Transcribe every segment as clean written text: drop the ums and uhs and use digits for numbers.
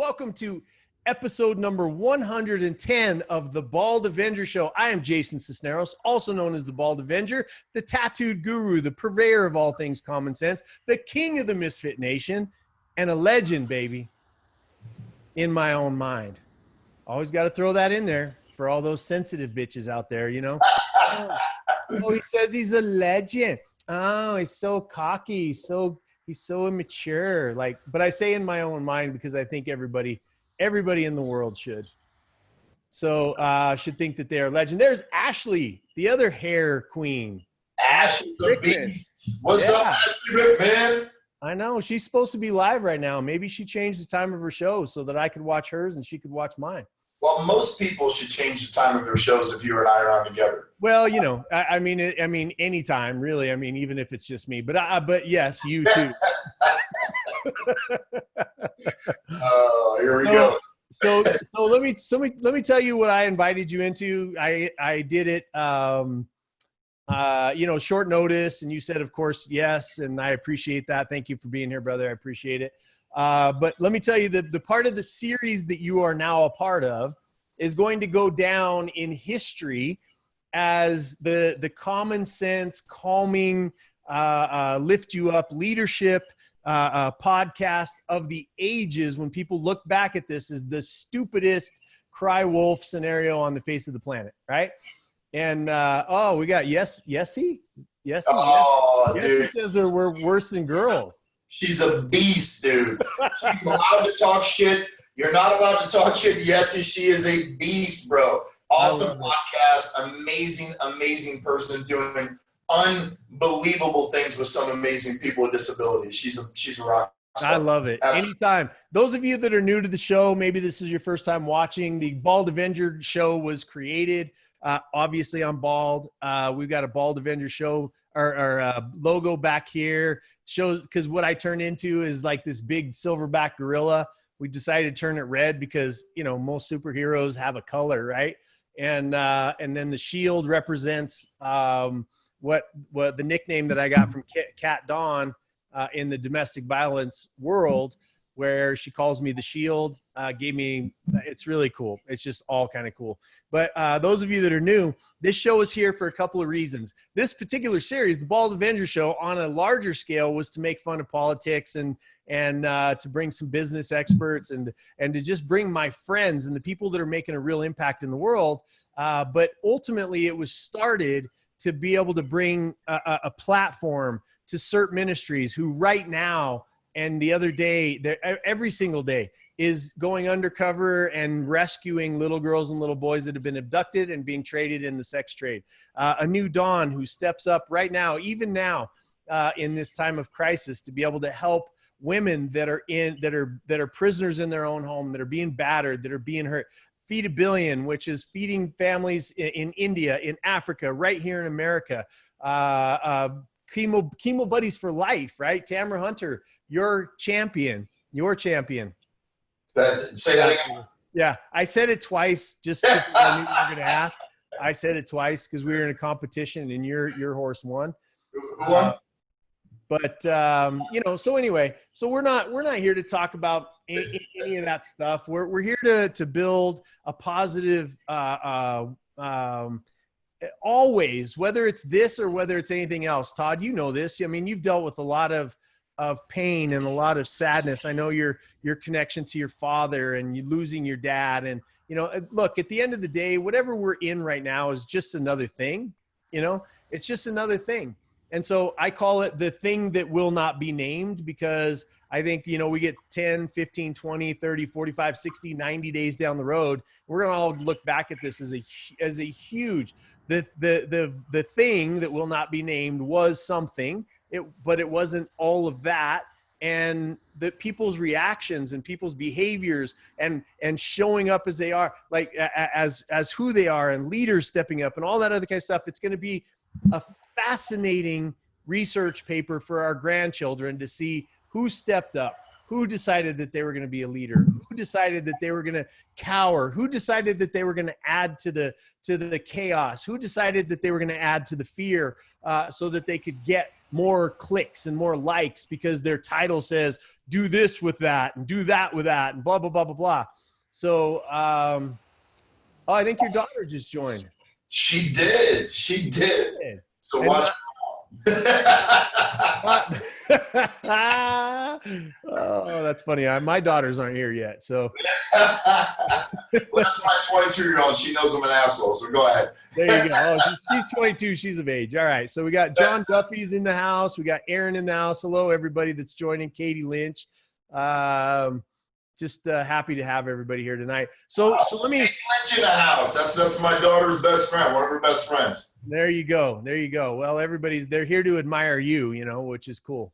Welcome to episode number 110 of the Bald Avenger Show. I am Jason Cisneros, also known as the Bald Avenger, the tattooed guru, the purveyor of all things common sense, the king of the Misfit Nation, and a legend, baby, in my own mind. Always got to throw that in there for all those sensitive bitches out there, you know? Oh, he says he's a legend. Oh, he's so cocky, he's so immature. Like, but I say in my own mind because I think everybody in the world should. So should think that they are legend. There's Ashley, the other hair queen. Ashley the Beast. What's up, Ashley Rickman? I know. She's supposed to be live right now. Maybe she changed the time of her show so that I could watch hers and she could watch mine. Well, most people should change the time of their shows if you and I are on together. Well, you know, I mean, anytime, really. I mean, even if it's just me. But yes, you too. Oh, here we go. So let me tell you what I invited you into. I did it, short notice, and you said, of course, yes, and I appreciate that. Thank you for being here, brother. I appreciate it. But let me tell you that the part of the series that you are now a part of is going to go down in history as the common sense, calming, lift you up leadership podcast of the ages. When people look back at this as the stupidest cry wolf scenario on the face of the planet, right? And we got Yessie. Oh, Yessie dude, says we're worse than girls. she's a beast, dude. She's allowed to talk shit. You're not allowed to talk shit. Yes, she is a beast, bro. Awesome podcast. Amazing person doing unbelievable things with some amazing people with disabilities. She's a rock star. I love it. Absolutely. Anytime. Those of you that are new to the show, maybe this is your first time watching. The Bald Avenger show was created. Obviously, I'm bald. We've got a Bald Avenger show. Our logo back here shows, because what I turn into is like this big silverback gorilla. We decided to turn it red because, you know, most superheroes have a color, right? And then the shield represents what the nickname that I got from Kat Dawn in the domestic violence world, where she calls me the Shield. Gave me, it's really cool. It's just all kind of cool. But those of you that are new, this show is here for a couple of reasons. This particular series, the Bald Avenger Show, on a larger scale, was to make fun of politics and to bring some business experts and to just bring my friends and the people that are making a real impact in the world. But ultimately, it was started to be able to bring a platform to certain ministries who right now and the other day, every single day, is going undercover and rescuing little girls and little boys that have been abducted and being traded in the sex trade. A new dawn who steps up right now, even now, in this time of crisis, to be able to help women that are prisoners in their own home, that are being battered, that are being hurt. Feed a Billion, which is feeding families in India, in Africa, right here in America. Chemo Buddies for Life, right? Tamara Hunter, your champion. Say that again. Yeah, I said it twice just because I knew you were going to ask. I said it twice because we were in a competition and your horse won. Who won? So anyway, so we're not here to talk about any of that stuff. We're here to build a positive, always, whether it's this or whether it's anything else. Todd, you know this. I mean, you've dealt with a lot of pain and a lot of sadness. I know your connection to your father and you losing your dad. And, you know, look, at the end of the day, whatever we're in right now is just another thing. You know, it's just another thing. And so I call it the thing that will not be named, because I think, you know, we get 10, 15, 20, 30, 45, 60, 90 days down the road. We're going to all look back at this as a huge, the thing that will not be named was something, but it wasn't all of that. And the people's reactions and people's behaviors and showing up as they are, like as who they are, and leaders stepping up and all that other kind of stuff. It's going to be a fascinating research paper for our grandchildren to see who stepped up, who decided that they were going to be a leader, who decided that they were going to cower, who decided that they were going to add to the chaos, who decided that they were going to add to the fear, so that they could get more clicks and more likes because their title says, do this with that and do that with that and blah, blah, blah, blah, blah. So, oh, I think your daughter just joined. She did. She did. So and, watch. Oh, that's funny. My daughters aren't here yet. So that's my 22-year-old. She knows I'm an asshole. So go ahead. There you go. Oh, she's 22. She's of age. All right. So we got John Duffy's in the house. We got Aaron in the house. Hello, everybody that's joining. Katie Lynch. Just happy to have everybody here tonight. So let me. Katie Lynch in the house. That's my daughter's best friend. One of her best friends. There you go. There you go. Well, they're here to admire you, which is cool.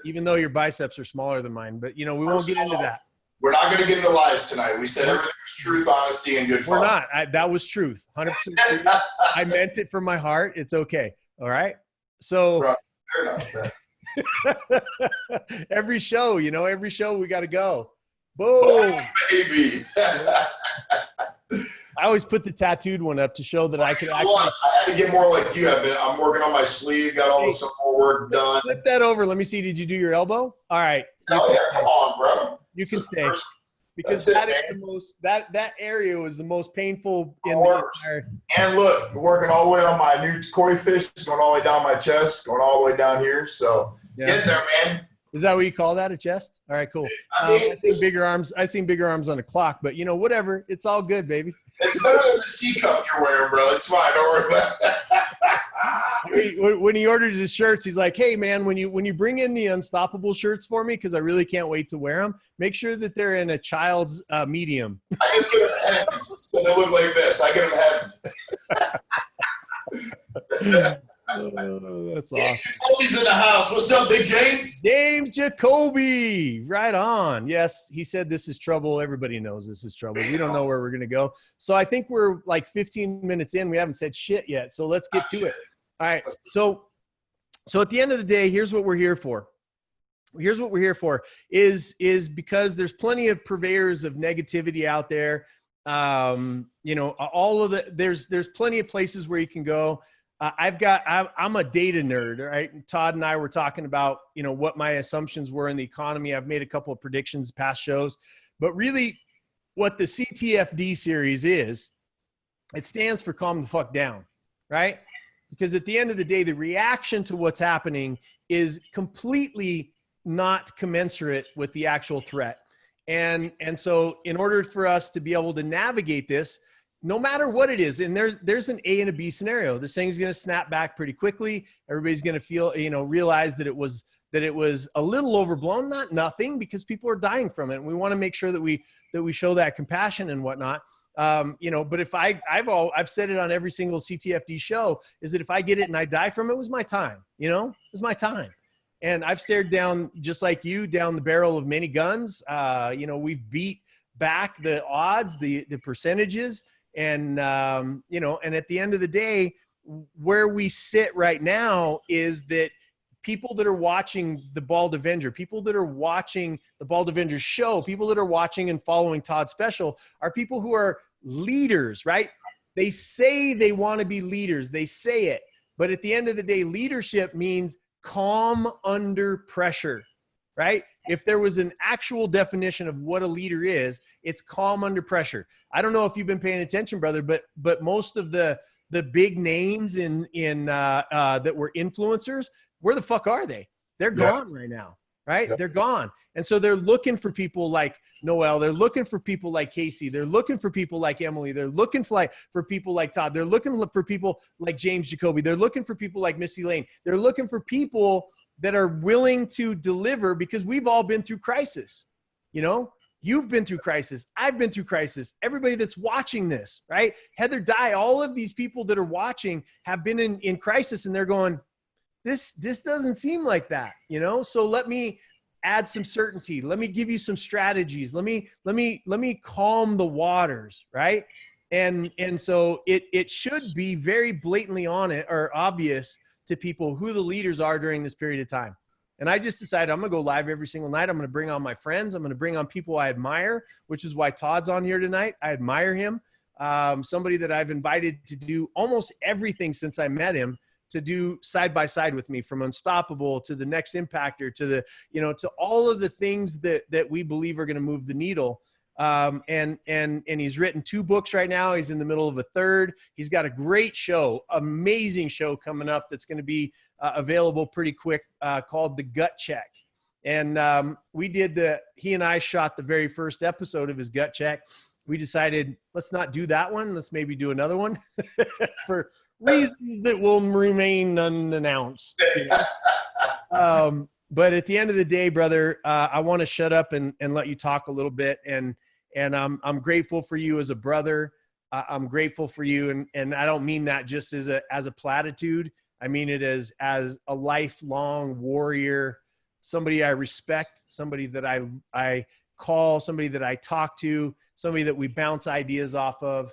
Even though your biceps are smaller than mine, but we won't get into that. We're not going to get into lies tonight. We said everything was truth, honesty, and good fun. We're not. That was truth. 100% truth. I meant it from my heart. It's okay. All right. So fair enough. every show we got to go. Boom. Oh, baby. I always put the tattooed one up to show that I could actually. I had to get more like you. I'm working on my sleeve. Got all the support work done. Flip that over. Let me see. Did you do your elbow? All right. Oh yeah, come on, bro. You can stay because that is the most. That area was the most painful in the entire. And look, working all the way on my new koi fish, going all the way down my chest, going all the way down here. So get there, man. Is that what you call that, a chest? All right, cool. I seen bigger arms. I seen bigger arms on a clock, but whatever. It's all good, baby. It's better than the C cup you're wearing, bro. It's fine. Don't worry about it. When he orders his shirts, he's like, "Hey, man, when you bring in the Unstoppable shirts for me, because I really can't wait to wear them, make sure that they're in a child's medium." I just get them hemmed, so they look like this. I get them hemmed. Oh, that's awesome. Jacoby's in the house. What's up, Big James? James Jacoby. Right on. Yes, he said this is trouble. Everybody knows this is trouble. We don't know where we're going to go. So I think we're like 15 minutes in. We haven't said shit yet. So let's get to it. All right. So at the end of the day, here's what we're here for. Here's what we're here for is because there's plenty of purveyors of negativity out there. All of there's plenty of places where you can go. I'm a data nerd, right? Todd and I were talking about, what my assumptions were in the economy. I've made a couple of predictions past shows, but really what the CTFD series is, it stands for calm the fuck down, right? Because at the end of the day, the reaction to what's happening is completely not commensurate with the actual threat. And so in order for us to be able to navigate this, no matter what it is, and there's an A and a B scenario. This thing's going to snap back pretty quickly. Everybody's going to feel, realize that it was a little overblown, not nothing, because people are dying from it. And we want to make sure that we show that compassion and whatnot. But if I've said it on every single CTFD show, is that if I get it and I die from it, it was my time. It was my time. And I've stared down, just like you, down the barrel of many guns. We've beat back the odds, the percentages. And, and at the end of the day, where we sit right now is that people that are watching the Bald Avenger, people that are watching the Bald Avenger show, people that are watching and following Todd Special are people who are leaders, right? They say they want to be leaders. They say it. But at the end of the day, leadership means calm under pressure, right? If there was an actual definition of what a leader is, it's calm under pressure. I don't know if you've been paying attention, brother, but most of the big names in that were influencers, where the fuck are they? They're gone right now, right? They're gone. And so they're looking for people like Noel. They're looking for people like Casey. They're looking for people like Emily. They're looking for people like Todd. They're looking for people like James Jacoby. They're looking for people like Missy Lane. They're looking for people that are willing to deliver, because we've all been through crisis. You've been through crisis. I've been through crisis. Everybody that's watching this, right? Heather Dye, all of these people that are watching have been in crisis, and they're going, this doesn't seem like that, So let me add some certainty. Let me give you some strategies. Let me calm the waters, right? And so it should be very blatantly on it or obvious to people who the leaders are during this period of time. And I just decided I'm going to go live every single night. I'm going to bring on my friends. I'm going to bring on people I admire, which is why Todd's on here tonight. I admire him. Somebody that I've invited to do almost everything since I met him. to do side by side with me, from Unstoppable to the Next Impactor to the, you know, to all of the things that we believe are going to move the needle. And he's written 2 books right now. He's in the middle of a 3rd. He's got a great show, amazing show coming up that's going to be available pretty quick, called The Gut Check. And he and I shot the very first episode of his Gut Check. We decided, let's not do that one. Let's maybe do another one for reasons that will remain unannounced. You know? But at the end of the day, brother, I want to shut up and let you talk a little bit. And I'm grateful for you as a brother. I'm grateful for you. And I don't mean that just as a platitude. I mean it as a lifelong warrior, somebody I respect, somebody that I call, somebody that I talk to, somebody that we bounce ideas off of,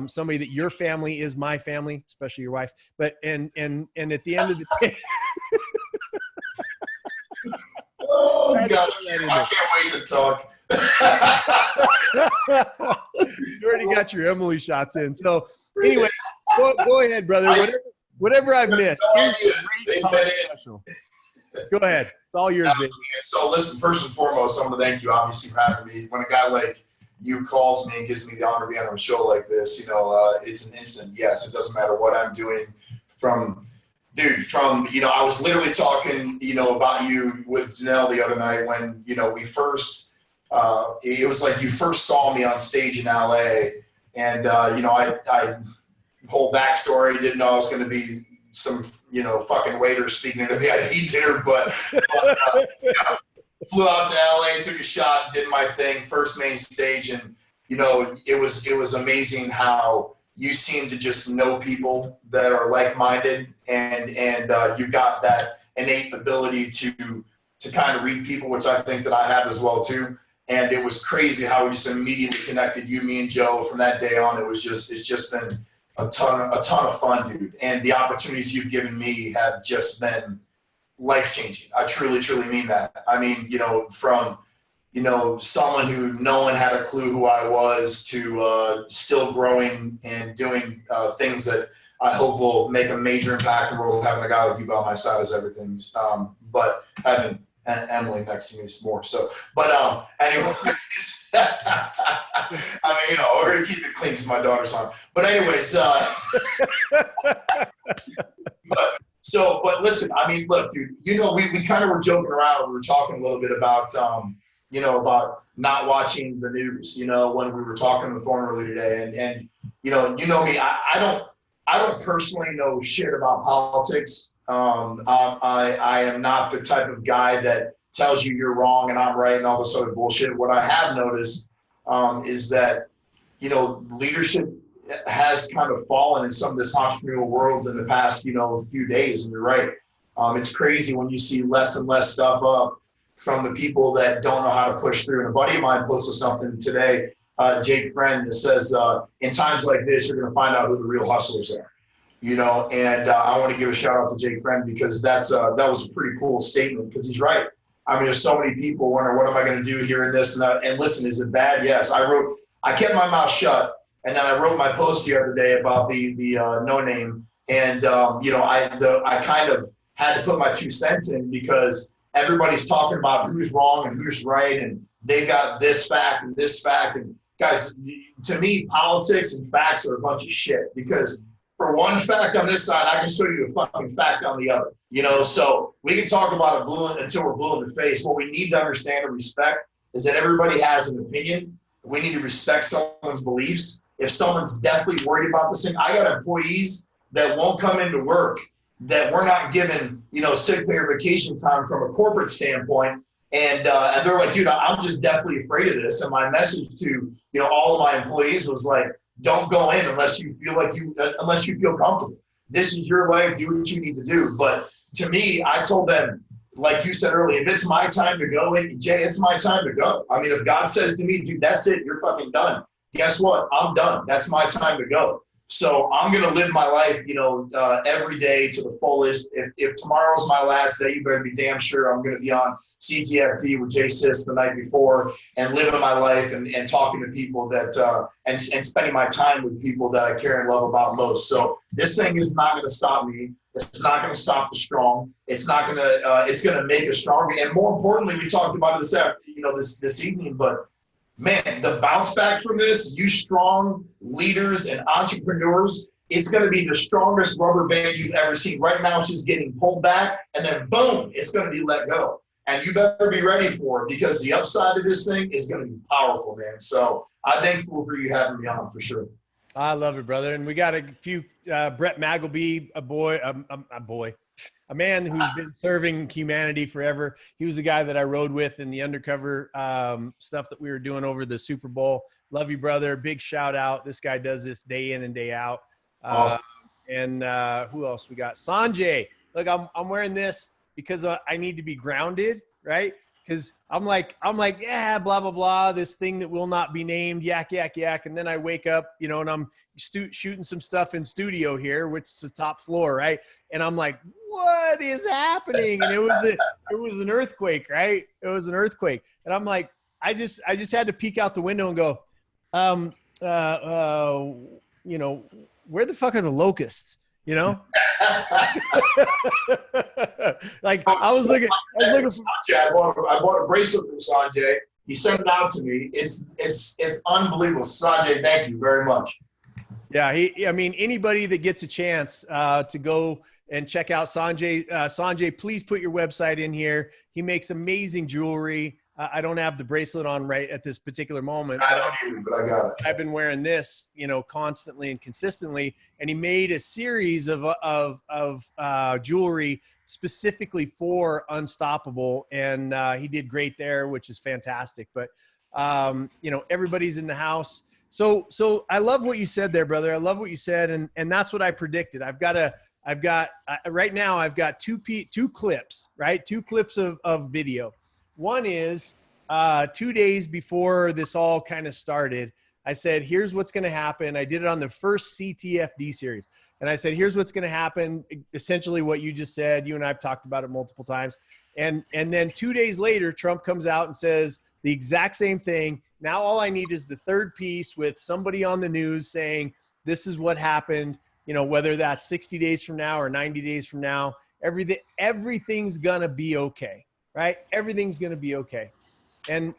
somebody that your family is my family, especially your wife. But, and at the end of the day, oh God, I can't wait to talk. You already got your Emily shots in. So anyway, go ahead, brother. Whatever I've missed. Go ahead. It's all yours, baby. So listen, first and foremost, I want to thank you, obviously, for having me. When a guy like you calls me and gives me the honor of being on a show like this, you know, it's an instant yes. It doesn't matter what I'm doing. You know, I was literally talking, you know, about you with Janelle the other night when, you know, we first, it was like you first saw me on stage in LA, and, you know, I whole backstory, didn't know I was going to be some, you know, fucking waiter speaking at a VIP dinner, but you know, flew out to LA, took a shot, did my thing, first main stage, and, you know, it was amazing how you seem to just know people that are like-minded, and you got that innate ability to kind of read people, which I think that I have as well too. And it was crazy how we just immediately connected, you, me, and Joe. From that day on, it's just been a ton of fun, dude. And the opportunities you've given me have just been life-changing. I truly, truly mean that. I mean, you know, from, you know, someone who no one had a clue who I was to still growing and doing things that I hope will make a major impact in the world. Having a guy like you by my side is everything. But having Emily next to me is more. So, but anyways, I mean, you know, we're gonna keep it clean because my daughter's on. But anyways, but listen, I mean, look, dude, you know, we kind of were joking around. We were talking a little bit about, you know, about not watching the news, you know, when we were talking on the phone earlier today. And you know me, I don't personally know shit about politics. I am not the type of guy that tells you you're wrong and I'm right and all this other bullshit. What I have noticed is that, you know, leadership has kind of fallen in some of this entrepreneurial world in the past, you know, few days. And you're right. It's crazy when you see less and less stuff up from the people that don't know how to push through. And a buddy of mine posted something today, Jake Friend, that says, in times like this, you're going to find out who the real hustlers are. You know, and I want to give a shout out to Jake Friend because that was a pretty cool statement, because he's right. I mean, there's so many people wondering, what am I going to do here and this and that? And listen, is it bad? Yes. I kept my mouth shut, and then I wrote my post the other day about the no name, and you know, I kind of had to put my 2 cents in, because everybody's talking about who's wrong and who's right, and they got this fact and this fact. And guys, to me, politics and facts are a bunch of shit, because for one fact on this side, I can show you a fucking fact on the other. You know, so we can talk about it until we're blue in the face. What we need to understand and respect is that everybody has an opinion. We need to respect someone's beliefs. If someone's definitely worried about this thing, I got employees that won't come into work, that we're not given, you know, sick pay or vacation time from a corporate standpoint. And they're like, dude, I'm just definitely afraid of this. And my message to, you know, all of my employees was like, don't go in unless you feel comfortable. This is your life. Do what you need to do. But to me, I told them, like you said earlier, if it's my time to go, Jay, it's my time to go. I mean, if God says to me, dude, that's it, you're fucking done. Guess what? I'm done. That's my time to go. So I'm going to live my life, you know, every day to the fullest. If tomorrow's my last day, you better be damn sure I'm going to be on CTFD with Jay Sis the night before and living my life and talking to people that and spending my time with people that I care and love about most. So this thing is not going to stop me. It's not going to stop the strong. It's not going to. It's going to make us stronger. And more importantly, we talked about this after, this evening. But man, the bounce back from this, you strong leaders and entrepreneurs, it's going to be the strongest rubber band you've ever seen. Right now, it's just getting pulled back, and then boom, it's going to be let go. And you better be ready for it, because the upside of this thing is going to be powerful, man. So I'm thankful for you having me on, for sure. I love it, brother. And we got a few, Brett Magleby, a man who's been serving humanity forever. He was the guy that I rode with in the undercover stuff that we were doing over the Super Bowl. Love you, brother. Big shout out. This guy does this day in and day out. Awesome. And who else we got? Sanjay. Look, I'm wearing this because I need to be grounded, right? Because I'm like, yeah, blah, blah, blah, this thing that will not be named, yak, yak, yak. And then I wake up, and I'm shooting some stuff in studio here, which is the top floor, right? And I'm like, what is happening? And it was an earthquake, right? It was an earthquake. And I'm like, I just had to peek out the window and go, where the fuck are the locusts? Like I was looking. Sanjay, I bought a bracelet from Sanjay. He sent it out to me. It's unbelievable. Sanjay, thank you very much. Yeah, anybody that gets a chance to go and check out Sanjay. Sanjay, please put your website in here. He makes amazing jewelry. I don't have the bracelet on right at this particular moment. I don't either, but I got it. I've been wearing this, constantly and consistently. And he made a series of jewelry specifically for Unstoppable, and he did great there, which is fantastic. But everybody's in the house. So I love what you said there, brother. I love what you said, and that's what I predicted. Right now I've got two clips, right? Two clips of video. One is 2 days before this all kind of started, I said, here's what's going to happen. I did it on the first CTFD series. And I said, here's what's going to happen. Essentially what you just said. You and I have talked about it multiple times. And then 2 days later, Trump comes out and says the exact same thing. Now all I need is the third piece with somebody on the news saying, this is what happened, whether that's 60 days from now or 90 days from now, everything's going to be okay. Right? Everything's going to be okay. And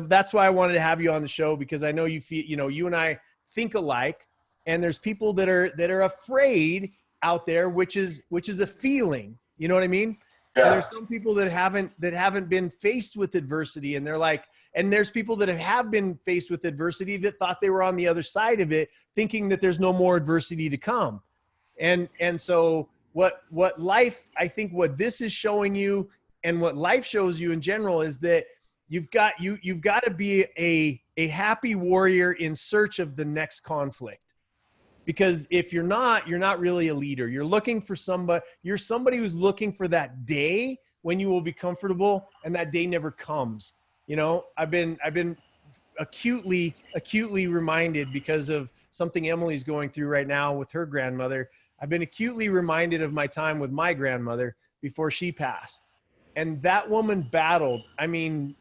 that's why I wanted to have you on the show, because I know you feel, you and I think alike, and there's people that are afraid out there, which is a feeling, you know what I mean? Yeah. And there's some people that haven't been faced with adversity, and they're like, and there's people that have been faced with adversity that thought they were on the other side of it, thinking that there's no more adversity to come. And so what life, I think what this is showing you, and what life shows you in general, is that you've got to be a happy warrior in search of the next conflict. Because if you're not really a leader. You're looking for somebody. You're somebody who's looking for that day when you will be comfortable, and that day never comes. I've been acutely reminded, because of something Emily's going through right now with her grandmother. I've been acutely reminded of my time with my grandmother before she passed. And that woman battled.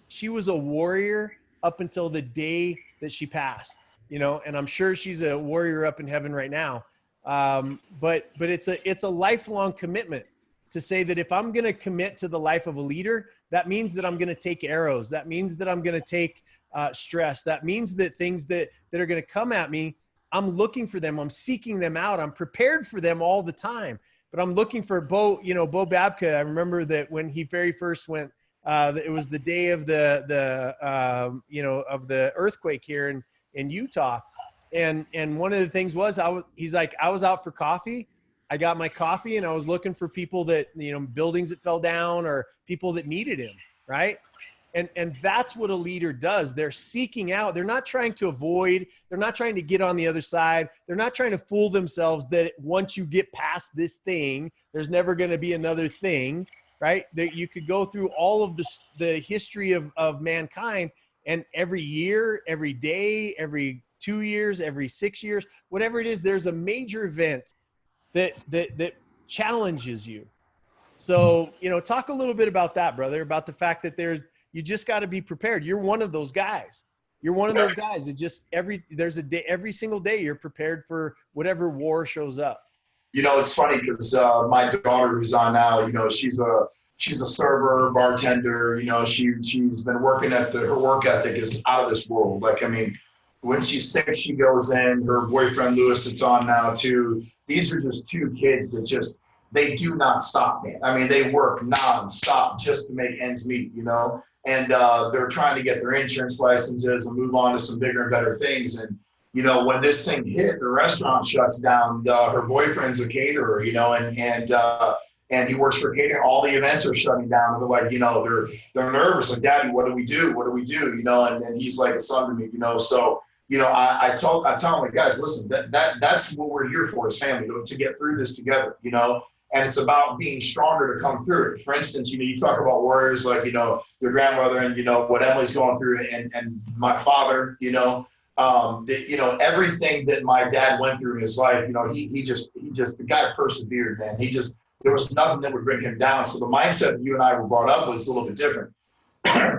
She was a warrior up until the day that she passed, and I'm sure she's a warrior up in heaven right now. But it's a lifelong commitment to say that if I'm going to commit to the life of a leader, that means that I'm going to take arrows. That means that I'm going to take stress. That means that things that are going to come at me, I'm looking for them. I'm seeking them out. I'm prepared for them all the time. But I'm looking for Bo Babka. I remember that when he very first went, it was the day of the earthquake here in Utah. And one of the things was, he's like, I was out for coffee. I got my coffee, and I was looking for people that, buildings that fell down, or people that needed him. Right. And that's what a leader does. They're seeking out. They're not trying to avoid. They're not trying to get on the other side. They're not trying to fool themselves that once you get past this thing, there's never going to be another thing, right? That you could go through all of the history of mankind, and every year, every day, every 2 years, every 6 years, whatever it is, there's a major event that challenges you. So, talk a little bit about that, brother, about the fact that you just got to be prepared. You're one of those guys. You're one of those guys. It just every single day you're prepared for whatever war shows up. it's funny because my daughter who's on now, she's a server, bartender. She's been working her work ethic is out of this world. Like, I mean, when she's sick, she goes in. Her boyfriend Lewis, it's on now too. These are just two kids that they do not stop, man. I mean, they work nonstop just to make ends meet, and they're trying to get their insurance licenses and move on to some bigger and better things. And, when this thing hit, the restaurant shuts down. Her boyfriend's a caterer, and he works for catering. All the events are shutting down. And they're like, they're nervous. Like, Daddy, what do we do? What do we do? And he's like a son to me, So, I tell him, like, guys, listen, that's what we're here for as family, to get through this together, and it's about being stronger to come through it. For instance, you talk about warriors like, your grandmother and, what Emily's going through and my father, everything that my dad went through in his life, he just, the guy persevered, man. There was nothing that would bring him down. So the mindset that you and I were brought up with is a little bit different.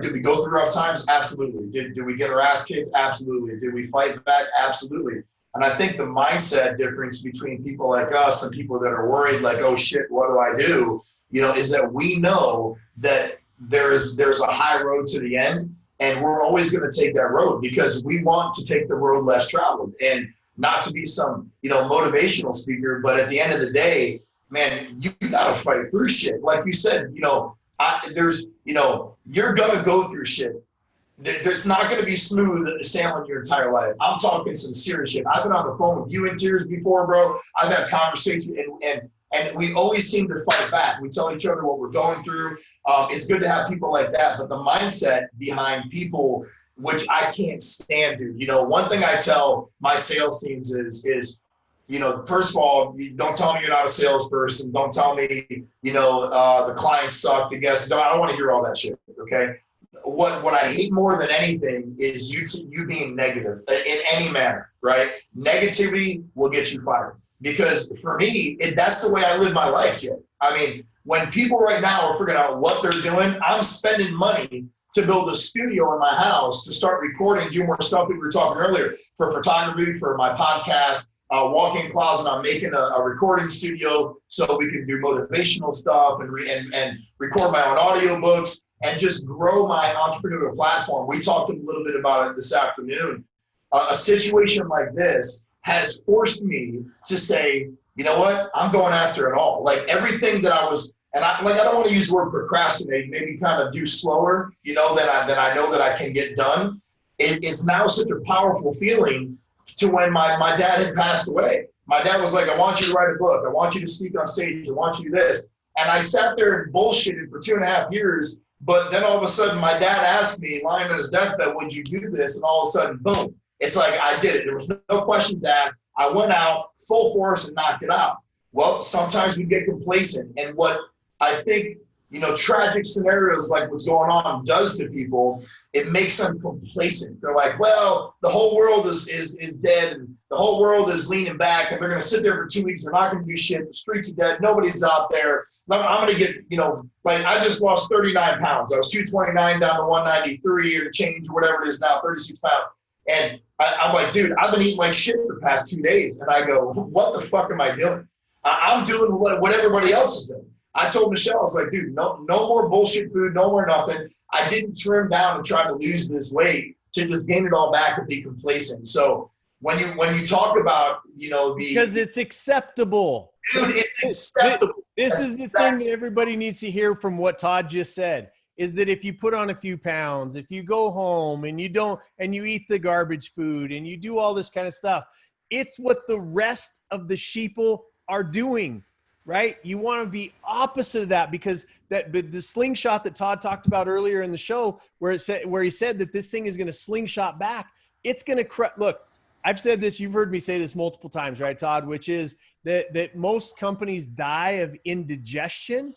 Did we go through rough times? Absolutely. Did we get our ass kicked? Absolutely. Did we fight back? Absolutely. And I think the mindset difference between people like us and people that are worried, like, oh shit, what do I do? Is that we know that there's a high road to the end, and we're always going to take that road because we want to take the road less traveled. And not to be some, motivational speaker, but at the end of the day, man, you got to fight through shit. Like you said, you're going to go through shit. There's not going to be smooth sailing your entire life. I'm talking some serious shit. I've been on the phone with you in tears before, bro. I've had conversations, and we always seem to fight back. We tell each other what we're going through. It's good to have people like that, but the mindset behind people, which I can't stand, dude. One thing I tell my sales teams is first of all, don't tell me you're not a salesperson. Don't tell me, the clients suck, the guests. I don't want to hear all that shit, okay? What I hate more than anything is you being negative in any manner, right? Negativity will get you fired. Because for me, that's the way I live my life, Jay. I mean, when people right now are figuring out what they're doing, I'm spending money to build a studio in my house to start recording, do more stuff we were talking earlier for photography, for my podcast, walk-in closet. I'm making a recording studio so we can do motivational stuff and record my own audiobooks and just grow my entrepreneurial platform. We talked a little bit about it this afternoon. A situation like this has forced me to say, you know what, I'm going after it all. Like everything that I was, and I don't want to use the word procrastinate, maybe kind of do slower, than I know that I can get done. It's now such a powerful feeling to when my dad had passed away. My dad was like, I want you to write a book. I want you to speak on stage. I want you to do this. And I sat there and bullshitted for 2.5 years. But then all of a sudden, my dad asked me, lying on his deathbed, would you do this? And all of a sudden, boom. It's like I did it. There was no questions asked. I went out full force and knocked it out. Well, sometimes we get complacent. And what I think, tragic scenarios like what's going on does to people, it makes them complacent. They're like, well, the whole world is dead and the whole world is leaning back and they're going to sit there for 2 weeks. They're not going to do shit. The streets are dead. Nobody's out there. I'm going to get, like I just lost 39 pounds. I was 229 down to 193 or change or whatever it is now, 36 pounds. And I'm like, dude, I've been eating like shit for the past 2 days. And I go, what the fuck am I doing? I'm doing what everybody else is doing. I told Michelle, I was like, dude, no more bullshit food, no more nothing. I didn't trim down and try to lose this weight to just gain it all back and be complacent. So when you talk about, because it's acceptable. Dude, it's acceptable. This is the thing that everybody needs to hear from what Todd just said, is that if you put on a few pounds, if you go home and you eat the garbage food and you do all this kind of stuff, it's what the rest of the sheeple are doing. Right? You want to be opposite of that, because the slingshot that Todd talked about earlier in the show, where he said that this thing is going to slingshot back. It's going to look, I've said this, you've heard me say this multiple times, right, Todd, which is that most companies die of indigestion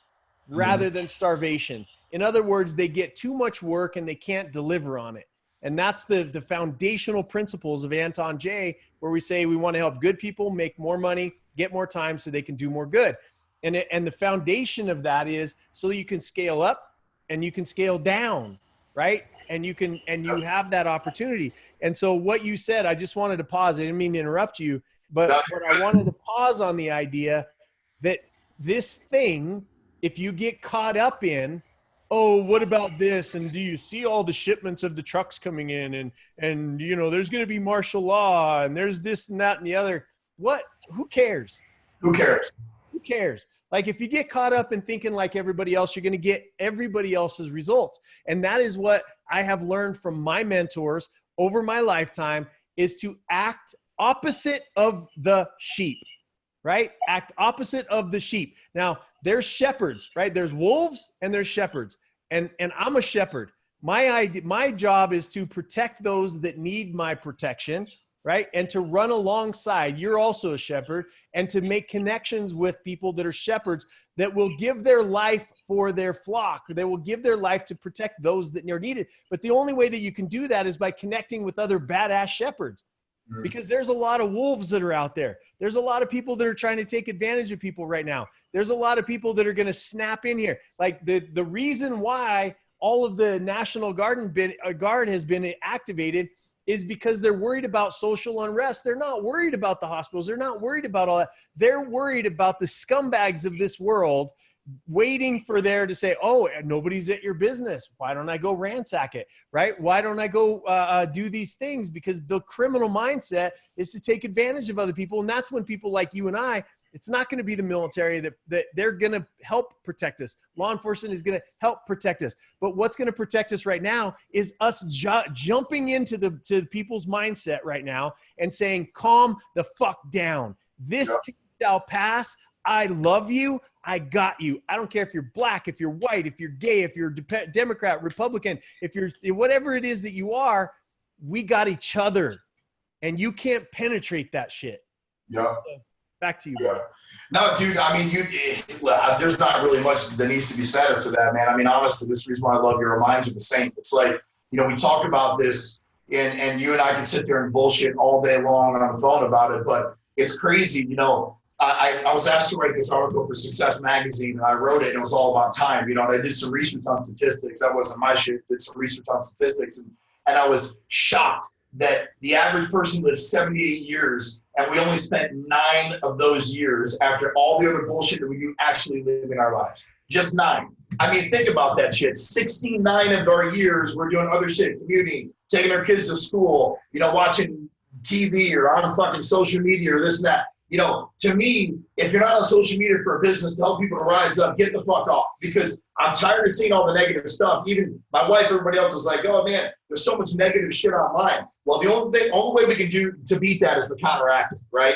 rather than starvation. In other words, they get too much work and they can't deliver on it. And that's the foundational principles of Anton J, where we say we want to help good people make more money, get more time so they can do more good. And the foundation of that is so that you can scale up and you can scale down, right? And you have that opportunity. And so what you said, I just wanted to pause. I didn't mean to interrupt you, But I wanted to pause on the idea that this thing, if you get caught up in, oh, what about this? And do you see all the shipments of the trucks coming in? And you know, there's going to be martial law and there's this and that and the other. What? Who cares? Who cares? Who cares? Like if you get caught up in thinking like everybody else, you're going to get everybody else's results. And that is what I have learned from my mentors over my lifetime, is to act opposite of the sheep, right? Act opposite of the sheep. Now there's shepherds, right? There's wolves and there's shepherds. And I'm a shepherd. My job is to protect those that need my protection, right? And to run alongside, you're also a shepherd, and to make connections with people that are shepherds that will give their life for their flock. They will give their life to protect those that are needed. But the only way that you can do that is by connecting with other badass shepherds, because there's a lot of wolves that are out there. There's a lot of people that are trying to take advantage of people right now. There's a lot of people that are going to snap in here. Like the reason why all of the National Guard has been activated is because they're worried about social unrest. They're not worried about the hospitals. They're not worried about all that. They're worried about the scumbags of this world waiting for there to say, oh, nobody's at your business. Why don't I go ransack it, right? Why don't I go do these things? Because the criminal mindset is to take advantage of other people. And that's when people like you and I, it's not going to be the military that they're going to help protect us. Law enforcement is going to help protect us. But what's going to protect us right now is us jumping into to people's mindset right now and saying, calm the fuck down. This too shall pass. I love you. I got you. I don't care if you're black, if you're white, if you're gay, if you're Democrat, Republican, if you're whatever it is that you are, we got each other, and you can't penetrate that shit. Yeah. So, back to you. Yeah. No, dude, I mean, there's not really much that needs to be said after that, man. I mean, honestly, this is the reason why I love your reminds are the same. It's like, you know, we talk about this and you and I can sit there and bullshit all day long on the phone about it, but it's crazy. You know, I was asked to write this article for Success Magazine, and I wrote it, and it was all about time, you know, and I did some research on statistics. That wasn't my shit. Did some research on statistics, and I was shocked that the average person lived 78 years, and we only spent 9 of those years after all the other bullshit that we do actually live in our lives. Just 9. I mean, think about that shit. 69 of our years, we're doing other shit, commuting, taking our kids to school, you know, watching TV or on fucking social media or this and that. You know, to me, if you're not on social media for a business to help people to rise up, get the fuck off, because I'm tired of seeing all the negative stuff. Even my wife, everybody else is like, oh man, there's so much negative shit online. Well, the only way we can do to beat that is to counteract it, right?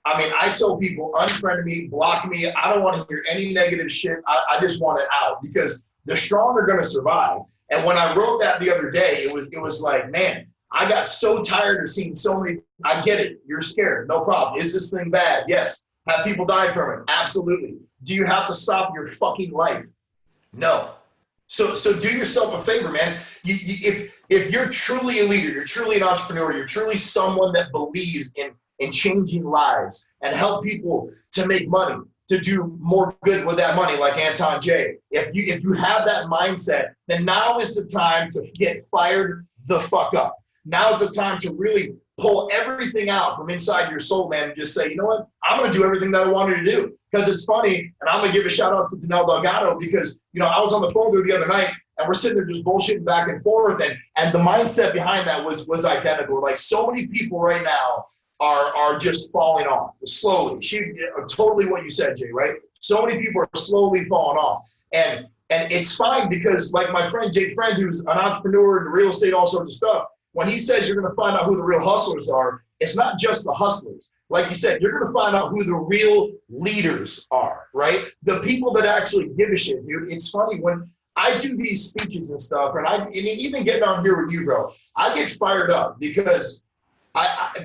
I mean, I tell people, unfriend me, block me. I don't want to hear any negative shit. I just want it out, because the strong are going to survive. And when I wrote that the other day, it was like, man, I got so tired of seeing so many. I get it. You're scared. No problem. Is this thing bad? Yes. Have people died from it? Absolutely. Do you have to stop your fucking life? No. So do yourself a favor, man. If you're truly a leader, you're truly an entrepreneur, you're truly someone that believes in changing lives and help people to make money, to do more good with that money, like Anton J. If you have that mindset, then now is the time to get fired the fuck up. Now's the time to really pull everything out from inside your soul, man, and just say, you know what? I'm going to do everything that I wanted to do. Because it's funny, and I'm going to give a shout out to Danelle Delgado, because, you know, I was on the phone with her the other night, and we're sitting there just bullshitting back and forth, and the mindset behind that was identical. Like, so many people right now are just falling off slowly. Totally what you said, Jay, right? So many people are slowly falling off. And it's fine, because like my friend, Jake Friend, who's an entrepreneur in real estate, all sorts of stuff, when he says you're going to find out who the real hustlers are, it's not just the hustlers. Like you said, you're going to find out who the real leaders are, right? The people that actually give a shit, dude. It's funny when I do these speeches and stuff, and even getting on here with you, bro, I get fired up because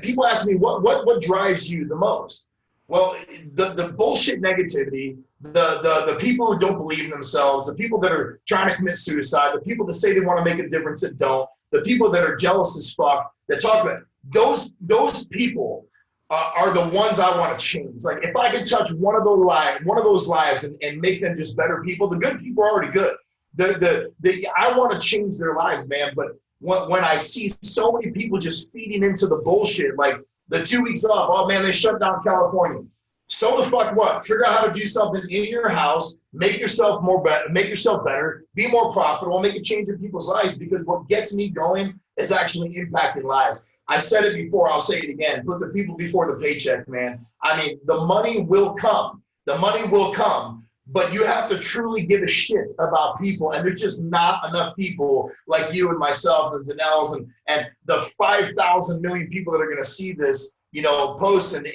people ask me, what drives you the most? Well, the bullshit negativity, the people who don't believe in themselves, the people that are trying to commit suicide, the people that say they want to make a difference that don't, the people that are jealous as fuck, that talk about it, those people are the ones I want to change. Like, if I could touch one of those lives and make them just better people, the good people are already good. I want to change their lives, man. But when I see so many people just feeding into the bullshit, like The 2 weeks off, oh man, they shut down California. So the fuck what? Figure out how to do something in your house, make yourself better, be more profitable, make a change in people's lives, because what gets me going is actually impacting lives. I said it before, I'll say it again, put the people before the paycheck, man. I mean, the money will come. The money will come, but you have to truly give a shit about people. And there's just not enough people like you and myself and Zanelle's and the 5,000 million people that are going to see this, you know, post and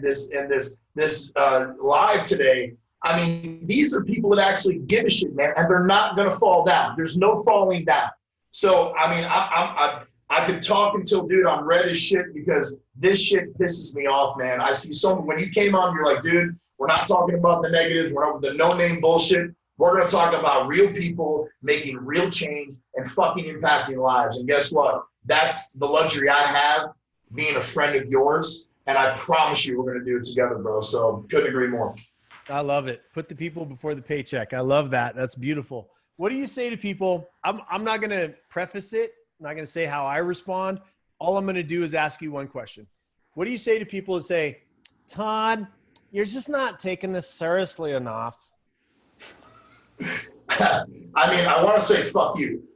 this live today. I mean, these are people that actually give a shit, man, and they're not going to fall down. There's no falling down. So, I mean, I could talk until, dude, I'm red as shit, because this shit pisses me off, man. I see when you came on, you're like, dude, we're not talking about the negatives. We're not with the no-name bullshit. We're going to talk about real people making real change and fucking impacting lives. And guess what? That's the luxury I have, being a friend of yours. And I promise you we're going to do it together, bro. So couldn't agree more. I love it. Put the people before the paycheck. I love that. That's beautiful. What do you say to people? I'm not going to preface it. I'm not going to say how I respond. All I'm going to do is ask you one question. What do you say to people that say, Todd, you're just not taking this seriously enough? I mean, I want to say fuck you.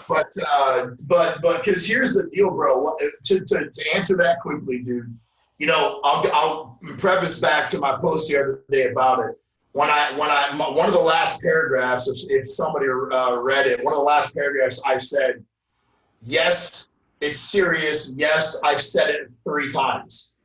but because here's the deal, bro. To answer that quickly, dude, you know, I'll preface back to my post the other day about it. When I one of the last paragraphs, if somebody read it, one of the last paragraphs, I said, yes, it's serious. Yes, I've said it 3 times.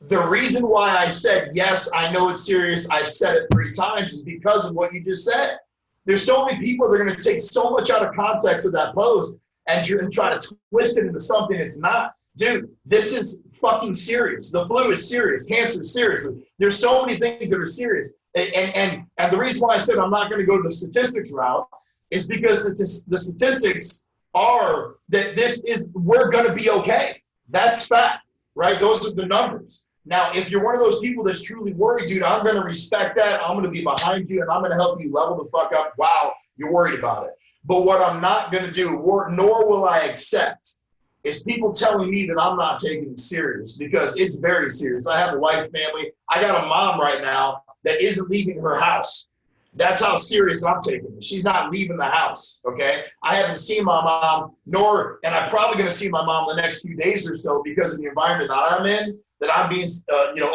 The reason why I said, yes, I know it's serious, I've said it 3 times, is because of what you just said. There's so many people that are going to take so much out of context of that post and try to twist it into something it's not. Dude, this is fucking serious. The flu is serious. Cancer is serious. There's so many things that are serious. And the reason why I said I'm not going to go to the statistics route is because the statistics are that we're going to be okay. That's fact, right? Those are the numbers. Now, if you're one of those people that's truly worried, dude, I'm going to respect that. I'm going to be behind you, and I'm going to help you level the fuck up while you're worried about it. But what I'm not going to do, nor will I accept, is people telling me that I'm not taking it serious, because it's very serious. I have a wife, family. I got a mom right now that isn't leaving her house. That's how serious I'm taking it. She's not leaving the house, okay? I haven't seen my mom, and I'm probably going to see my mom the next few days or so, because of the environment that I'm in, that I'm being,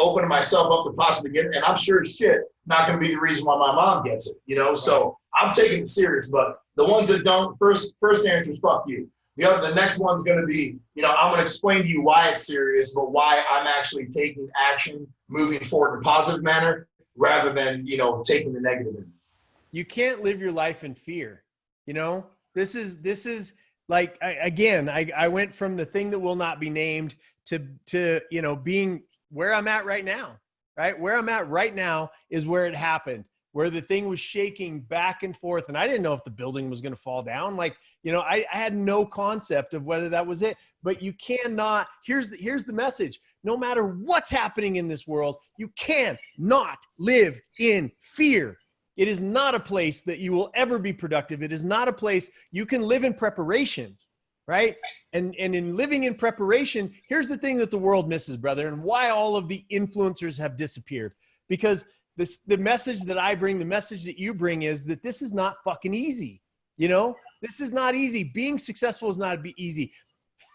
opening myself up to possibly get it. And I'm sure as shit not going to be the reason why my mom gets it, you know? So I'm taking it serious, but the ones that don't, first answer is fuck you. The next one's going to be, I'm going to explain to you why it's serious, but why I'm actually taking action, moving forward in a positive manner, rather than, taking the negative in. You can't live your life in fear. This is like, I went from the thing that will not be named to being where I'm at right now, right? Where I'm at right now is where it happened, where the thing was shaking back and forth. And I didn't know if the building was going to fall down. I had no concept of whether that was it, but you cannot, here's the message. No matter what's happening in this world, you cannot live in fear. It is not a place that you will ever be productive. It is not a place you can live in preparation, right? And in living in preparation, here's the thing that the world misses, brother, and why all of the influencers have disappeared. Because the message that I bring, the message that you bring is that this is not fucking easy. This is not easy. Being successful is not easy.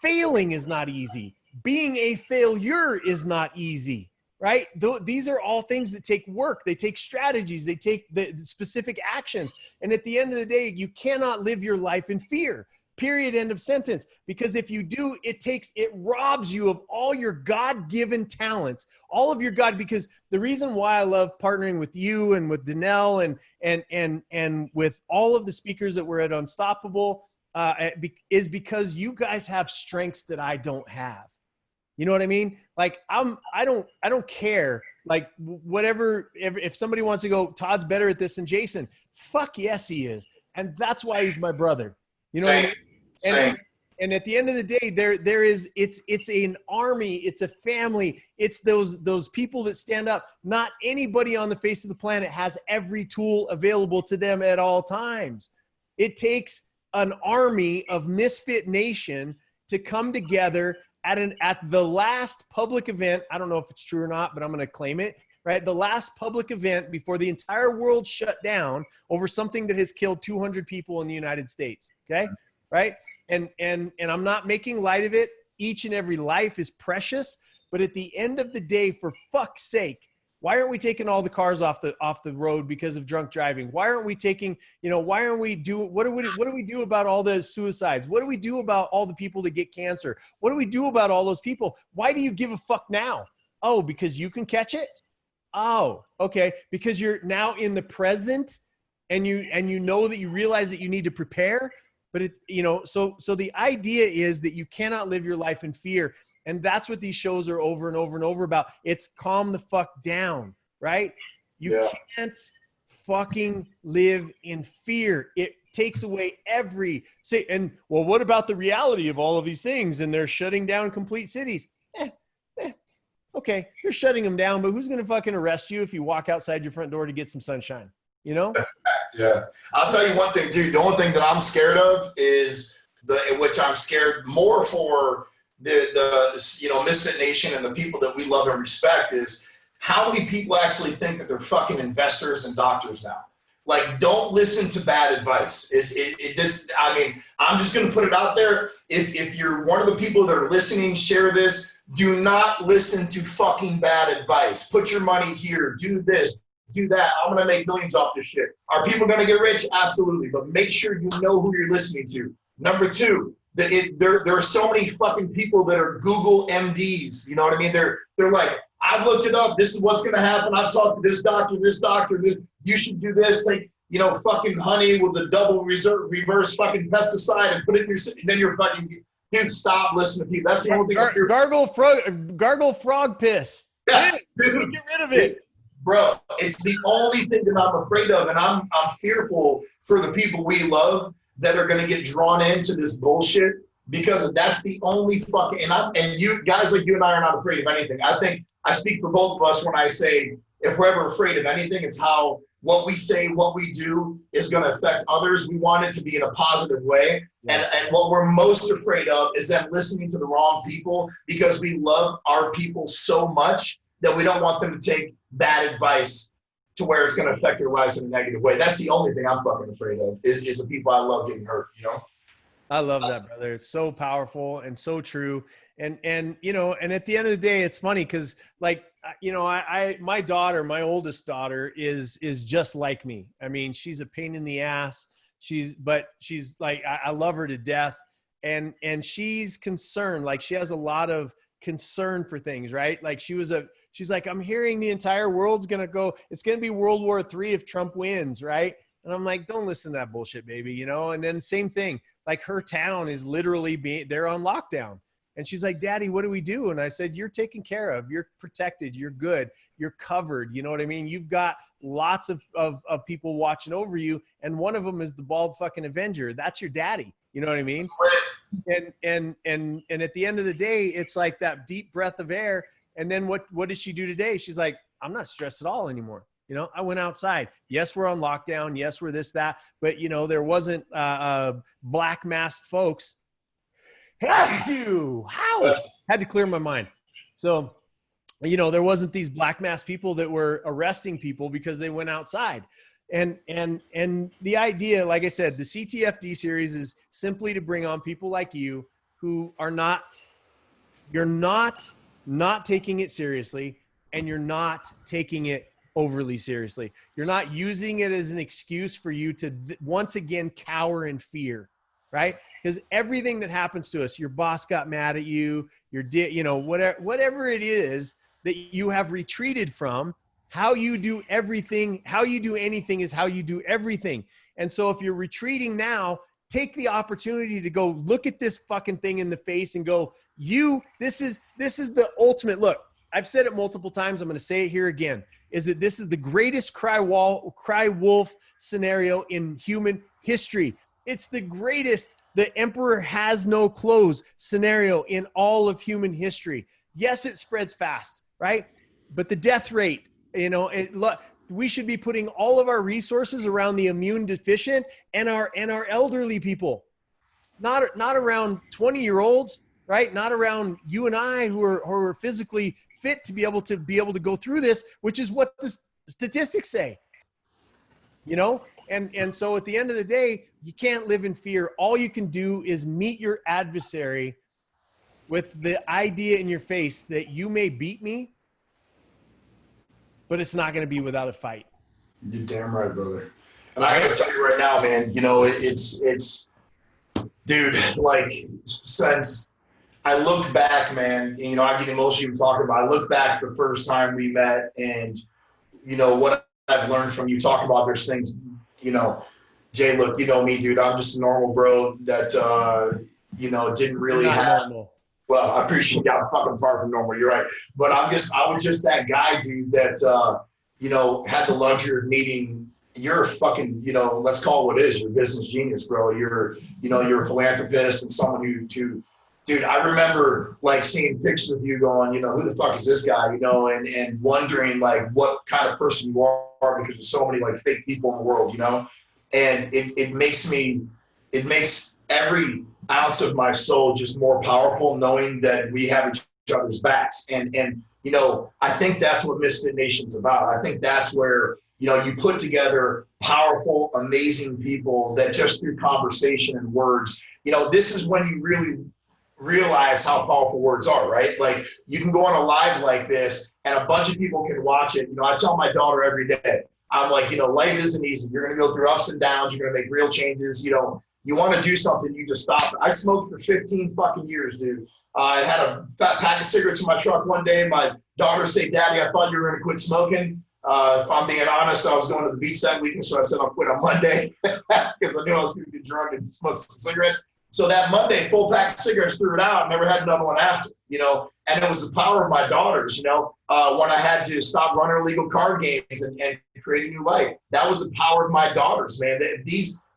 Failing is not easy. Being a failure is not easy. Right? These are all things that take work. They take strategies. They take the specific actions. And at the end of the day, you cannot live your life in fear. Period. End of sentence. Because if you do, it robs you of all your God-given talents, all of your God. Because the reason why I love partnering with you and with Danelle and with all of the speakers that were at Unstoppable is because you guys have strengths that I don't have. You know what I mean? Like I don't care. Like whatever, if somebody wants to go, Todd's better at this than Jason. Fuck yes, he is. And that's why he's my brother. You know what I mean? And at the end of the day, it's an army, it's a family, it's those people that stand up. Not anybody on the face of the planet has every tool available to them at all times. It takes an army of misfit nation to come together at the last public event, I don't know if it's true or not, but I'm going to claim it, right? The last public event before the entire world shut down over something that has killed 200 people in the United States. Okay. Right. And I'm not making light of it. Each and every life is precious, but at the end of the day, for fuck's sake, why aren't we taking all the cars off the road because of drunk driving? Why aren't we taking, why aren't we what do we do about all the suicides? What do we do about all the people that get cancer? What do we do about all those people? Why do you give a fuck now? Oh, because you can catch it? Oh, okay. Because you're now in the present and you know that you realize that you need to prepare. But so the idea is that you cannot live your life in fear. And that's what these shows are over and over and over about. It's calm the fuck down, right? You can't fucking live in fear. It takes away what about the reality of all of these things? And they're shutting down complete cities. Okay, they're shutting them down, but who's going to fucking arrest you if you walk outside your front door to get some sunshine? Yeah. I'll tell you one thing, dude. The only thing that I'm scared of is which I'm scared more for the Misfit Nation and the people that we love and respect is how many people actually think that they're fucking investors and doctors now. Like, don't listen to bad advice. I'm just going to put it out there. If you're one of the people that are listening, share this. Do not listen to fucking bad advice. Put your money here. Do this. Do that. I'm going to make millions off this shit. Are people going to get rich? Absolutely. But make sure you know who you're listening to. Number two, there are so many fucking people that are Google MDs. You know what I mean? They're like, I've looked it up. This is what's going to happen. I've talked to this doctor. You should do this. Take, fucking honey with a double reverse fucking pesticide and put it in your, then you're fucking, dude, stop listening to people. That's the only thing. Gargle frog piss. Yeah, dude, get rid of it. Bro, it's the only thing that I'm afraid of. And I'm fearful for the people we love that are going to get drawn into this bullshit, because that's the only fucking, and you guys like you and I are not afraid of anything. I think I speak for both of us when I say, if we're ever afraid of anything, it's how what we say, what we do is going to affect others. We want it to be in a positive way. Yes. And what we're most afraid of is them listening to the wrong people, because we love our people so much that we don't want them to take bad advice to where it's going to affect their lives in a negative way. That's the only thing I'm fucking afraid of is the people I love getting hurt, I love that, brother. It's so powerful and so true. And at the end of the day, it's funny because my oldest daughter is just like me. I mean, she's a pain in the ass. She's like, I love her to death. And she's concerned. Like, she has a lot of concern for things, right? Like she's like, I'm hearing the entire world's going to go, it's going to be World War III if Trump wins. Right. And I'm like, don't listen to that bullshit, baby. And then same thing, like her town is literally they're on lockdown. And she's like, Daddy, what do we do? And I said, you're taken care of. You're protected. You're good. You're covered. You know what I mean? You've got lots of people watching over you. And one of them is the bald fucking Avenger. That's your daddy. You know what I mean? And at the end of the day, it's like that deep breath of air. And then what did she do today? She's like, I'm not stressed at all anymore. I went outside. Yes, we're on lockdown. Yes, we're this, that. But, there wasn't black masked folks. Had to clear my mind. So, there wasn't these black masked people that were arresting people because they went outside. And the idea, like I said, the CTFD series is simply to bring on people like you who are you're not taking it seriously, and you're not taking it overly seriously. You're not using it as an excuse for you to once again cower in fear, right? Because everything that happens to us, your boss got mad at you, whatever it is that you have retreated from, how you do anything is how you do everything. And so if you're retreating now, take the opportunity to go look at this fucking thing in the face and go, this is the ultimate. Look, I've said it multiple times. I'm going to say it here again, is that this is the greatest cry wolf scenario in human history. It's the greatest, the emperor has no clothes scenario in all of human history. Yes, it spreads fast, right? But the death rate, we should be putting all of our resources around the immune deficient and our elderly people, not around 20-year-olds. right? Not around you and I who are physically fit to be able to go through this, which is what the statistics say, you know? And so at the end of the day, you can't live in fear. All you can do is meet your adversary with the idea in your face that you may beat me, but it's not going to be without a fight. You're damn right, brother. And I gotta tell you right now, man, you know, it's dude, like, since I look back, man, you know, I get emotional even talking about, I look back the first time we met and, you know, what I've learned from you talking about there's things, you know, Jay, look, you know me, dude, I'm just a normal bro that, you know, didn't really have, normal. Well, I appreciate you. I'm fucking far from normal. You're right. But I was just that guy, dude, that, you know, had the luxury of meeting. You're a fucking, you know, let's call it what it is. You're a business genius, bro. You're, you know, you're a philanthropist and someone who, dude, I remember like seeing pictures of you going, you know, who the fuck is this guy, you know, and wondering like what kind of person you are because there's so many like fake people in the world, you know, and it makes every ounce of my soul just more powerful knowing that we have each other's backs. And, you know, I think that's what Misfit Nation's about. I think that's where, you know, you put together powerful, amazing people that just through conversation and words, you know, this is when you really realize how powerful words are, right? Like you can go on a live like this and a bunch of people can watch it. You know, I tell my daughter every day, I'm like, you know, life isn't easy. You're going to go through ups and downs. You're going to make real changes. You know, you want to do something, you just stop it. I smoked for 15 fucking years, dude. I had a fat pack of cigarettes in my truck one day. My daughter said, Daddy, I thought you were going to quit smoking. If I'm being honest, I was going to the beach that weekend, so I said I'll quit on Monday because I knew I was going to get drunk and smoke some cigarettes. So that Monday, full pack of cigarettes, threw it out, never had another one after, you know, and it was the power of my daughters, you know, when I had to stop running illegal card games and create a new life. That was the power of my daughters, man.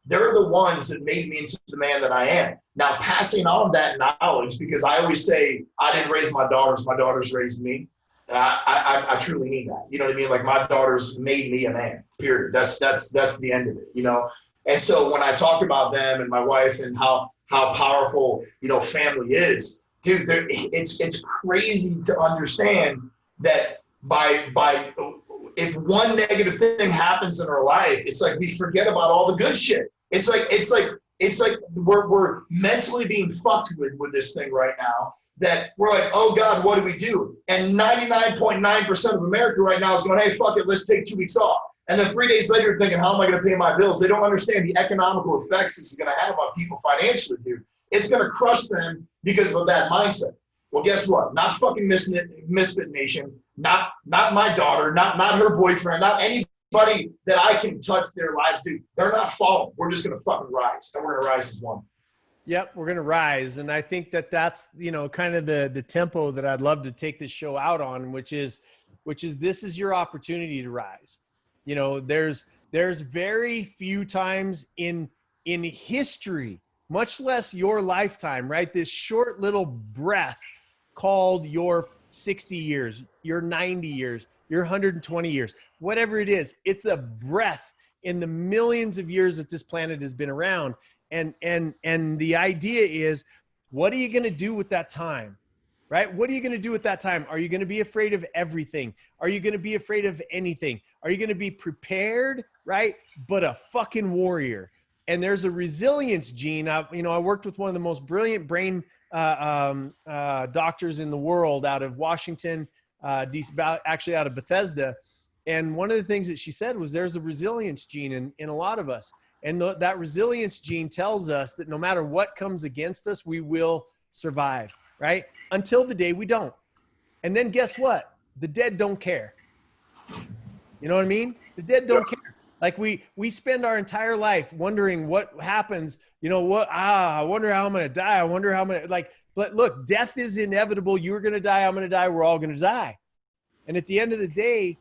They're the ones that made me into the man that I am. Now, passing on that knowledge, because I always say, I didn't raise my daughters raised me. I truly mean that. You know what I mean? Like my daughters made me a man, period. That's the end of it, you know? And so when I talk about them and my wife and how powerful, you know, family is, dude, it's crazy to understand that by if one negative thing happens in our life, it's like we forget about all the good shit. It's like we're mentally being fucked with this thing right now that we're like, oh God, what do we do? And 99.9% of America right now is going, hey, fuck it, let's take 2 weeks off. And then 3 days later thinking, how am I going to pay my bills? They don't understand the economical effects this is going to have on people financially, dude. It's going to crush them because of that mindset. Well, guess what? Not fucking Misfit Nation, not my daughter, not her boyfriend, not anybody that I can touch their life, dude. They're not falling. We're just going to fucking rise, and we're going to rise as one. Yep, we're going to rise. And I think that's, you know, kind of the tempo that I'd love to take this show out on, which is this is your opportunity to rise. You know, there's very few times in history, much less your lifetime, right? This short little breath called your 60 years, your 90 years, your 120 years, whatever it is, it's a breath in the millions of years that this planet has been around. And the idea is, what are you going to do with that time? Right? What are you going to do with that time? Are you going to be afraid of everything? Are you going to be afraid of anything? Are you going to be prepared, right? But a fucking warrior. And there's a resilience gene. I worked with one of the most brilliant brain doctors in the world out of Washington, actually out of Bethesda. And one of the things that she said was there's a resilience gene in a lot of us. And that resilience gene tells us that no matter what comes against us, we will survive, right? Until the day we don't. And then guess what? The dead don't care. You know what I mean? The dead don't care. Like we spend our entire life wondering what happens, you know, I wonder how I'm going to die. I wonder how I'm going to, but look, death is inevitable. You're going to die. I'm going to die. We're all going to die. And at the end of the day,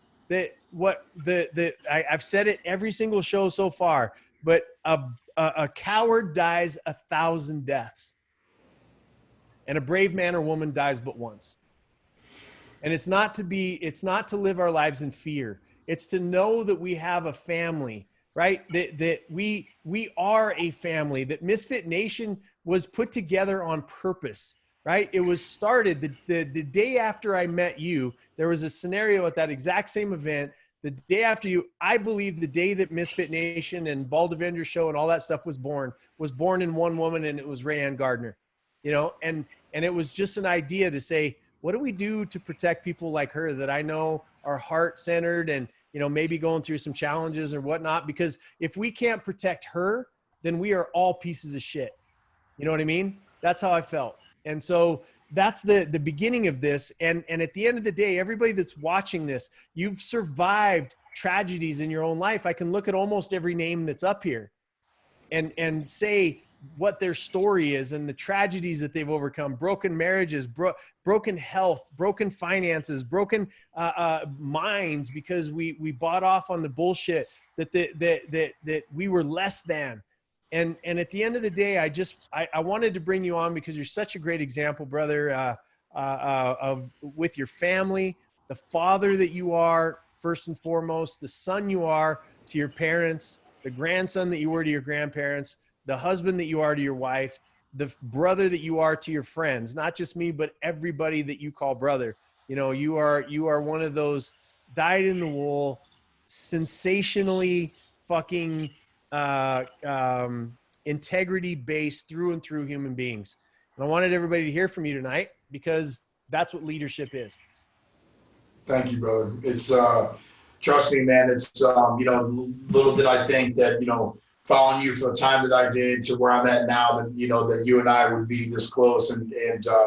I've said it every single show so far, but a coward dies 1,000 deaths. And a brave man or woman dies but once. And it's not to live our lives in fear. It's to know that we have a family, right? That we are a family, that Misfit Nation was put together on purpose. right? It was started the day after I met you. There was a scenario at that exact same event. The day after you, I believe the day that Misfit Nation and Bald Avenger show and all that stuff was born in one woman, and it was Rayanne Gardner, you know, and it was just an idea to say, what do we do to protect people like her that I know are heart-centered and, you know, maybe going through some challenges or whatnot? Because if we can't protect her, then we are all pieces of shit. You know what I mean? That's how I felt. And so that's the beginning of this. And at the end of the day, everybody that's watching this, you've survived tragedies in your own life. I can look at almost every name that's up here and say what their story is and the tragedies that they've overcome: broken marriages, broken health, broken finances, broken minds, because we bought off on the bullshit that we were less than. And at the end of the day, I wanted to bring you on because you're such a great example, brother, of with your family, the father that you are, first and foremost, the son you are to your parents, the grandson that you were to your grandparents, the husband that you are to your wife, the brother that you are to your friends, not just me, but everybody that you call brother. You know, you are one of those dyed-in-the-wool, sensationally fucking integrity-based through and through human beings. And I wanted everybody to hear from you tonight because that's what leadership is. Thank you, brother. It's trust me, man. It's you know, little did I think that, you know, following you for the time that I did to where I'm at now, that, you know, that you and I would be this close, and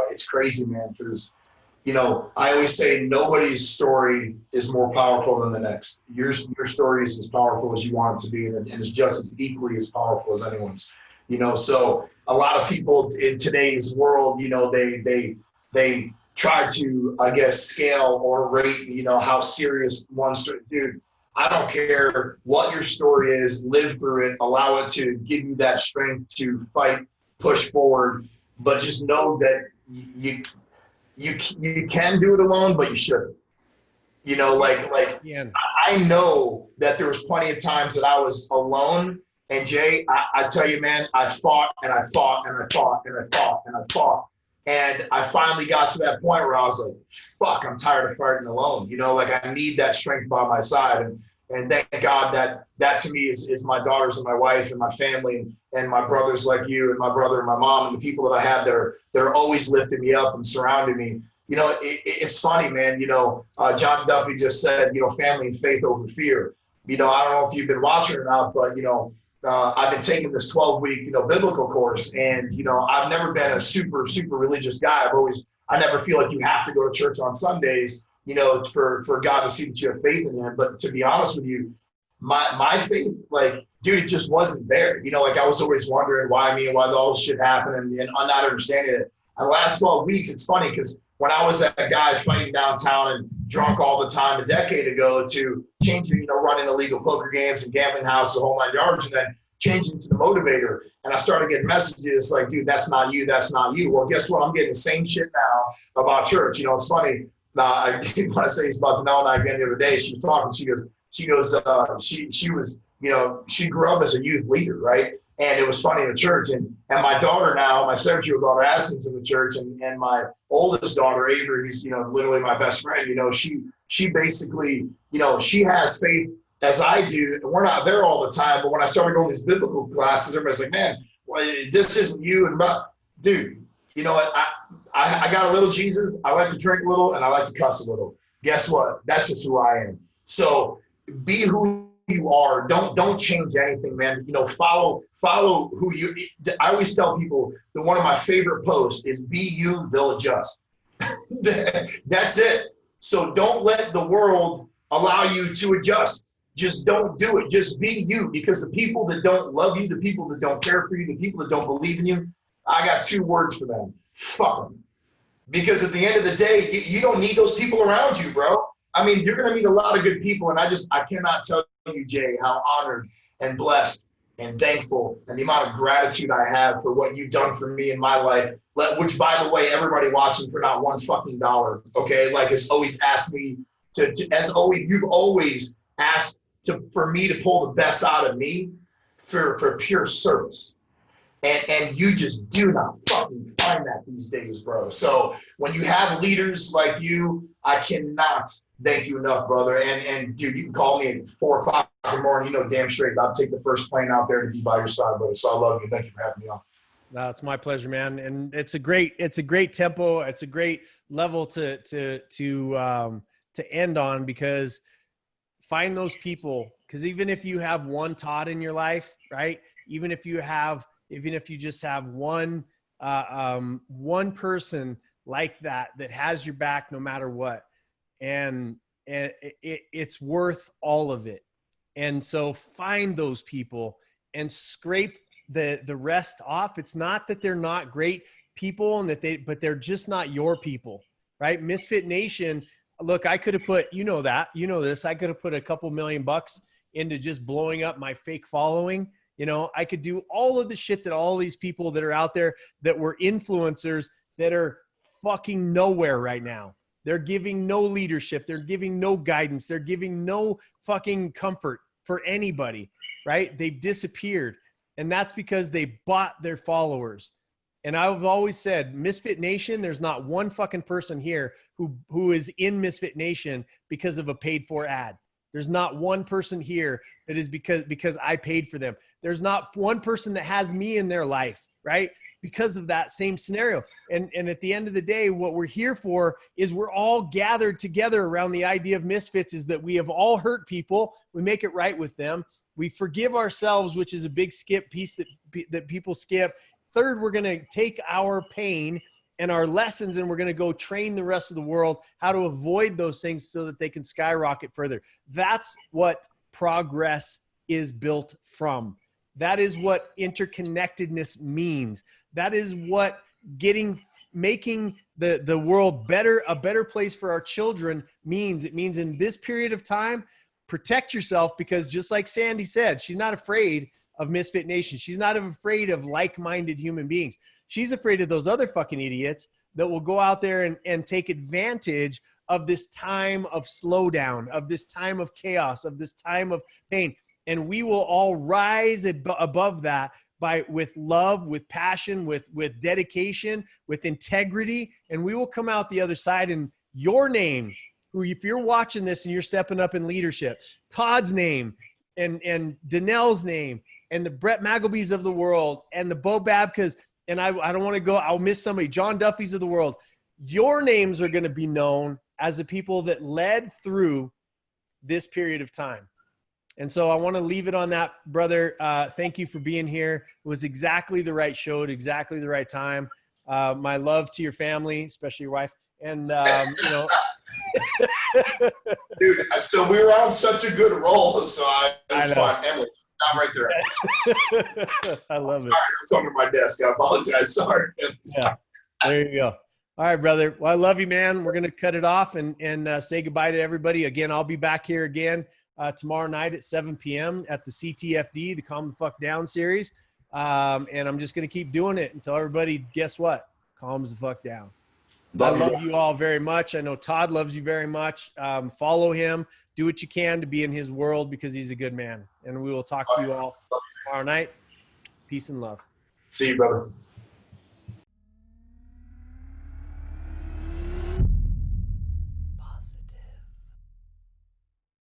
it's crazy, man, because, you know, I always say nobody's story is more powerful than the next. Your story is as powerful as you want it to be, and it's just as equally as powerful as anyone's. You know, so a lot of people in today's world, you know, they try to, I guess, scale or rate, you know, how serious one story. Dude, I don't care what your story is. Live through it. Allow it to give you that strength to fight, push forward. But just know that you can do it alone, but you shouldn't. You know, like I know that there was plenty of times that I was alone. And Jay, I tell you, man, I fought and I fought and I fought and I fought and I fought. And I finally got to that point where I was like, fuck, I'm tired of fighting alone. You know, like I need that strength by my side. And thank God that to me is my daughters and my wife and my family and my brothers like you and my brother and my mom and the people that I have that are always lifting me up and surrounding me. You know, it's funny, man. You know, John Duffy just said, you know, family and faith over fear. You know, I don't know if you've been watching or not, but, you know, I've been taking this 12-week, you know, biblical course, and, you know, I've never been a super religious guy. I never feel like you have to go to church on Sundays, you know, for God to see that you have faith in him. But to be honest with you, my faith, like, dude, it just wasn't there. You know, like I was always wondering why me and why all this shit happened and not understanding it. And the last 12 weeks, it's funny because when I was that guy fighting downtown and drunk all the time a decade ago to changing, you know, running illegal poker games and gambling houses, the whole 9 yards, and then changing to the motivator. And I started getting messages like, dude, that's not you. That's not you. Well, guess what? I'm getting the same shit now about church. You know, it's funny. I want to say it's about Danelle and I again the other day. She was talking. She was, you know, she grew up as a youth leader, right? And it was funny in the church. And my daughter now, my 7-year-old daughter, Addison's in the church, and my oldest daughter, Avery, who's, you know, literally my best friend, you know, she basically, you know, she has faith as I do. And we're not there all the time, but when I started going to these biblical classes, everybody's like, man, well, this isn't you. And dude, you know what? I got a little Jesus. I like to drink a little and I like to cuss a little. Guess what? That's just who I am. So be who you are. Don't change anything, man. You know, follow who you. I always tell people that one of my favorite posts is "Be you, they'll adjust." That's it. So don't let the world allow you to adjust. Just don't do it. Just be you, because the people that don't love you, the people that don't care for you, the people that don't believe in you, I got 2 words for them: fuck them. Because at the end of the day, you don't need those people around you, bro. I mean, you're going to meet a lot of good people, and I cannot tell you, Jay, how honored and blessed and thankful and the amount of gratitude I have for what you've done for me in my life, which, by the way, everybody watching for not one fucking dollar, okay, like has always asked me you've always asked for me to pull the best out of me for pure service. And you just do not fucking find that these days, bro. So when you have leaders like you, I cannot thank you enough, brother. And dude, you can call me at 4 o'clock in the morning. You know damn straight I'll take the first plane out there to be by your side, brother. So I love you. Thank you for having me on. No, it's my pleasure, man. And it's a great tempo. It's a great level to end on, because find those people. Because even if you have one Todd in your life, right? Even if you just have one person like that has your back no matter what, and it's worth all of it. And so find those people and scrape the rest off. It's not that they're not great people but they're just not your people, right? Misfit Nation. Look, I could have put, this, I could have put a couple $1,000,000 into just blowing up my fake following. I could do all of the shit that all these people that are out there that were influencers that are fucking nowhere right now. They're giving no leadership. They're giving no guidance. They're giving no fucking comfort for anybody, right? They've disappeared. And that's because they bought their followers. And I've always said, Misfit Nation, there's not one fucking person here who is in Misfit Nation because of a paid for ad. There's not one person here that is because I paid for them. There's not one person that has me in their life, right? Because of that same scenario. And at the end of the day, what we're here for is we're all gathered together around the idea of Misfits, is that we have all hurt people. We make it right with them. We forgive ourselves, which is a big piece that people skip. Third, we're going to take our pain and our lessons, and we're going to go train the rest of the world how to avoid those things so that they can skyrocket further. That's what progress is built from. That is what interconnectedness means. That is what making the world better, a better place for our children means. It means in this period of time, protect yourself, because just like Sandy said, she's not afraid of Misfit Nation. She's not afraid of like-minded human beings. She's afraid of those other fucking idiots that will go out there and take advantage of this time of slowdown, of this time of chaos, of this time of pain. And we will all rise above that with love, with passion, with dedication, with integrity. And we will come out the other side, and your name, who, if you're watching this and you're stepping up in leadership, Todd's name and Danelle's name and the Brett Maggleby's of the world and the Bo Babkas, and I don't want to go, I'll miss somebody, John Duffy's of the world. Your names are going to be known as the people that led through this period of time. And so I want to leave it on that, brother. Thank you for being here. It was exactly the right show at exactly the right time. My love to your family, especially your wife. And, Dude, so we were on such a good roll, so it's fine. Emily, I'm right there. I love it. It's under my desk. I apologize. Sorry. Yeah, there you go. All right, brother. Well, I love you, man. We're going to cut it off and say goodbye to everybody. Again, I'll be back here again tomorrow night at 7 p.m. at the CTFD, the Calm the Fuck Down series. And I'm just going to keep doing it until everybody, guess what? Calms the fuck down. I love you all very much. I know Todd loves you very much. Follow him. Do what you can to be in his world, because he's a good man. And we will talk to you all tomorrow night. Peace and love. See you, brother.